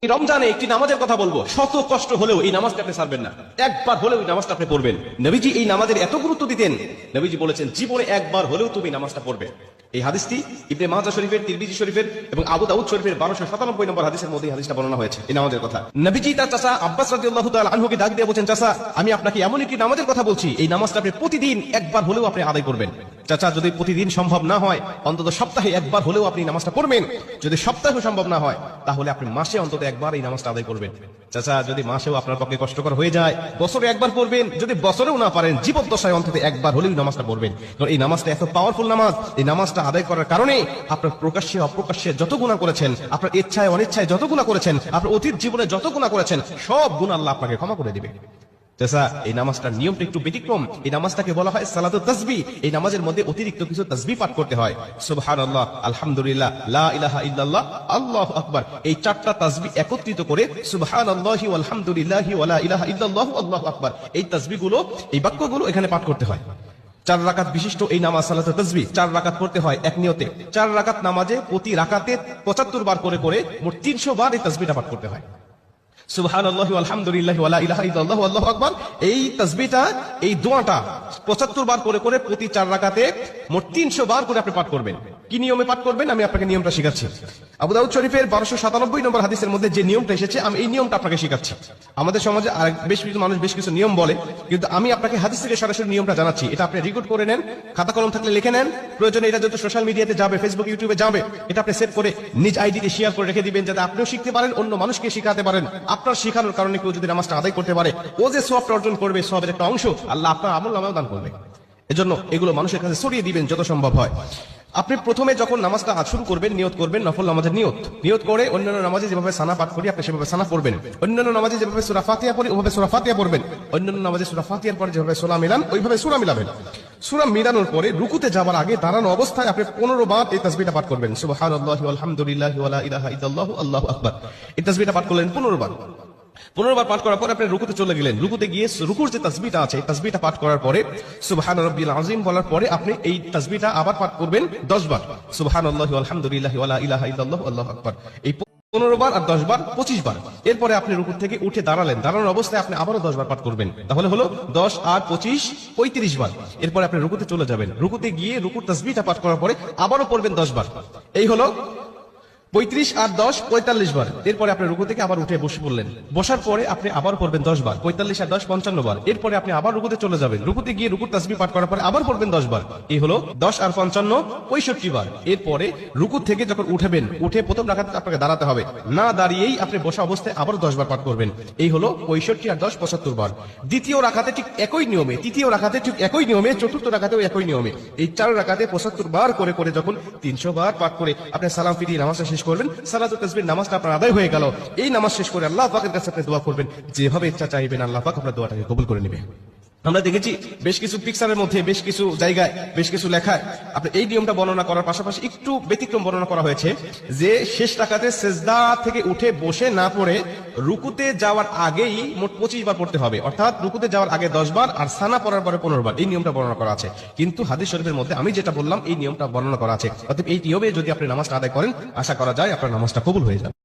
এই রমজানে একটি নামাজের কথা বলবো, শত কষ্ট হলেও এই নামাজটা আপনি ছাড়বেন না, একবার হলেও এই নামাজটা আপনি পড়বেন। নবীজি এই নামাজের এত গুরুত্ব দিতেন, নবীজি বলেছেন জীবনে একবার হলেও তুমি নামাজটা পড়বে। এই হাদিসটি ইবনে মাজাহ শরীফের, তিরমিজি শরীফের এবং আবু দাউদ শরীফের 1297 নম্বর হাদিসের মধ্যে এই হাদিসটা বর্ণনা হয়েছে এই নামাজের কথা। নবীজি তার চাচা আব্বাস রাদিয়াল্লাহু তাআলা আনহুকে ডাক দিয়ে বলেন, চাচা আমি আপনাকে এমন একটি নামাজের কথা বলছি, এই নামাজটা আপনি প্রতিদিন একবার হলেও আপনি আদায় করবেন। চাচা যদি প্রতিদিন সম্ভব না হয়, অন্তত সপ্তাহে একবার হলেও আপনি নামাজটা পড়বেন। যদি সপ্তাহে সম্ভব না হয়, তাহলে আপনি মাসে অন্তত একবার এই নামাজটা আদায় করবেন। চাচা যদি মাসেও আপনার পক্ষে কষ্টকর হয়ে যায়, বছরে একবার পড়বেন। যদি বছরেও না পারেন, জীবদ্দশায় অন্তত একবার হলেও নামাজটা পড়বেন। কারণ এই নামাজটা এত পাওয়ারফুল নামাজ। এই নামাজটা আদায় করার কারণে আপনার প্রকাশ্যে অপ্রকাশ্যে যত গুনাহ করেছেন, আপনার ইচ্ছায় অনিচ্ছায় যত গুনাহ করেছেন, আপনার অতীত জীবনে যত গুনাহ করেছেন, সব গুনাহ আল্লাহ আপনাকে ক্ষমা করে দিবে। চাচা এই নামাজটার নিয়মটা একটু ব্যতিক্রম। এই নামাজটাকে বলা হয় সালাতুত তাসবিহ। এই নামাজের মধ্যে অতিরিক্ত কিছু তাসবিহ পাঠ করতে হয়। সুবহানাল্লাহ, আলহামদুলিল্লাহ, লা ইলাহা ইল্লাল্লাহ, আল্লাহু আকবার। এই চারটা তাসবিহ একত্রিত করে সুবহানাল্লাহি ওয়াল হামদুলিল্লাহি ওয়া লা ইলাহা ইল্লাল্লাহু আল্লাহু আকবার, এই তাসবিহগুলো, এই বাক্যগুলো এখানে পাঠ করতে হয়। 4 রাকাত বিশিষ্ট এই নামাজ সালাতুত তাসবিহ 4 রাকাত পড়তে হয় এক নিয়তে। 4 রাকাত নামাজে প্রতি রাকাতে 75 বার করে করে মোট 300 বার এই তাসবিহটা পাঠ করতে হয়। সুবহানাল্লাহি ওয়াল হামদুলিল্লাহি ওয়া লা ইলাহা ইল্লাল্লাহু আল্লাহু আকবার। এই তাসবিহটা, এই দোয়াটা 75 বার করে করে প্রতি 4 রাকাতে মোট 300 বার করে আপনি পাঠ করবেন। কি নিয়মে পাঠ করবেন আমি আপনাকে নিয়মটা শেখাচ্ছি। আবু দাউদ শরীফের 1297 নম্বর হাদিসের মধ্যে যে নিয়মটা এসেছে, আমি এই নিয়মটা আপনাকে শেখাচ্ছি। আমাদের সমাজে আর বেশ কিছু মানুষ বেশ কিছু নিয়ম বলে, কিন্তু আমি আপনাকে হাদিস থেকে সরাসরি নিয়মটা জানাচ্ছি। এটা আপনি রেকর্ড করে নেন, খাতা কলম থাকলে লিখে নেন। প্রয়োজনে এটা যত সোশ্যাল মিডিয়াতে যাবে, ফেসবুক ইউটিউবে যাবে, এটা আপনি সেভ করে নিজ আইডিতে শেয়ার করে রেখে দিবেন, যাতে আপনিও শিখতে পারেন, অন্য মানুষকে শেখাতে পারেন। আপনার শেখানোর কারণে কেউ যদি নামাজটা আদায় করতে পারে, ও যে সওয়াবটা অর্জন করবে, সওয়াবের একটা অংশ আল্লাহ আপনার আমলনামায় দান করবে। এজন্য এগুলো মানুষের কাছে ছড়িয়ে দিবেন যত সম্ভব হয়। আপনি প্রথমে যখন নামাজটা শুরু করবেন, নিয়ত করবেন নফল নামাজের নিয়ত করে অন্যান্য নামাজে যেভাবে সানা পাঠ করি আপনি সেভাবে সানা পড়বেন। অন্যান্য নামাজে যেভাবে সূরা ফাতিহা পড়ি ওভাবে সূরা ফাতিহা পড়বেন। অন্যান্য নামাজে সূরা ফাতিহার পরে যেভাবে সূরা মিলান ওইভাবে সূরা মিলাবেন। সূরা মিলানোর পরে রুকুতে যাওয়ার আগে দাঁড়ানো অবস্থায় আপনি 15 বার এই তাসবিহটা পাঠ করবেন। সুবহানাল্লাহি ওয়াল হামদুলিল্লাহি ওয়া লা ইলাহা ইল্লাল্লাহু আল্লাহু আকবার। এই তাসবিহটা পাঠ করলেন 15 বার। 15 বার পাঠ করার পর আপনি রুকুতে চলে গেলেন। রুকুতে গিয়ে রুকুর যে তাসবিহটা আছে, তাসবিহটা পাঠ করার পরে সুবহান রাব্বিল আযীম বলার পরে আপনি এই তাসবিহটা আবার পাঠ করবেন 10 বার। সুবহানাল্লাহি ওয়াল হামদুলিল্লাহি ওয়া লা ইলাহা ইল্লাল্লাহু আল্লাহু আকবার। এই 15 বার আর 10 বার 25 বার। এরপরে আপনি রুকু থেকে উঠে দাঁড়ালেন, দাঁড়ানোর অবস্থায় আপনি আবারও 10 বার পাঠ করবেন। তাহলে হলো 10 আর 25 35 বার। এরপরে আপনি রুকুতে চলে যাবেন। রুকুতে গিয়ে রুকুর তাসবিহটা পাঠ করার পরে আবারও পড়বেন 10 বার। এই হলো 35 আর 10 45 বার। এরপরে আপনি রুকু থেকে আবার উঠে বসে পড়লেন। বসার পরে আপনি আবার পড়বেন 10 বার। 45 আর 10 55 বার। এরপরে আপনি আবার রুকুতে চলে যাবেন। রুকুতে গিয়ে রুকুর তাসবিহ পাঠ করার পরে আবার পড়বেন 10 বার। এই হলো 10 আর 55 65 বার। এরপরে রুকু থেকে যখন উঠবেন, উঠে প্রথম রাকাতে আপনাকে দাঁড়াতে হবে, না দাঁড়িয়েই আপনি বসা অবস্থায় আবার 10 বার পাঠ করবেন। এই হলো 65 আর 10 75 বার। দ্বিতীয় রাকাতে ঠিক একই নিয়মে, তৃতীয় রাকাতে ঠিক একই নিয়মে, চতুর্থ রাকাতেও একই নিয়মে, এই 4 রাকাতে 75 বার করে করে যখন 300 বার পাঠ করে আপনি সালাম ফিরিয়ে নামাজটা শেষ করবেন, সালাতুত তাসবিহ নামাজটা আপনার আদায় হয়ে গেল। এই নামাজ শেষ করে আল্লাহ পাকের কাছে আপনি দোয়া করবেন, যেভাবে ইচ্ছা চাইবেন আল্লাহ পাক আপনার দোয়াটাকে কবুল করে নেবে। আমরা দেখেছি বেশ কিছু পিকচারের মধ্যে, বেশ কিছু জায়গায়, বেশ কিছু লেখায় আপনি এই নিয়মটা বর্ণনা করার পাশাপাশি একটু ব্যতিক্রম বর্ণনা করা হয়েছে, যে শেষ রাকাতে সিজদা থেকে উঠে বসে না পড়ে রুকুতে যাওয়ার আগেই মোট 25 বার পড়তে হবে। অর্থাৎ রুকুতে যাওয়ার আগে 10 বার আর সানা পড়ার পরে 15 বার। এই নিয়মটা বর্ণনা করা আছে। কিন্তু হাদিস শরীফের মধ্যে আমি যেটা বললাম এই নিয়মটা বর্ণনা করা আছে। অতএব এই নিয়মে যদি আপনি নামাজটা আদায় করেন, আশা করা যায় আপনার নামাজটা কবুল হয়ে যাবে।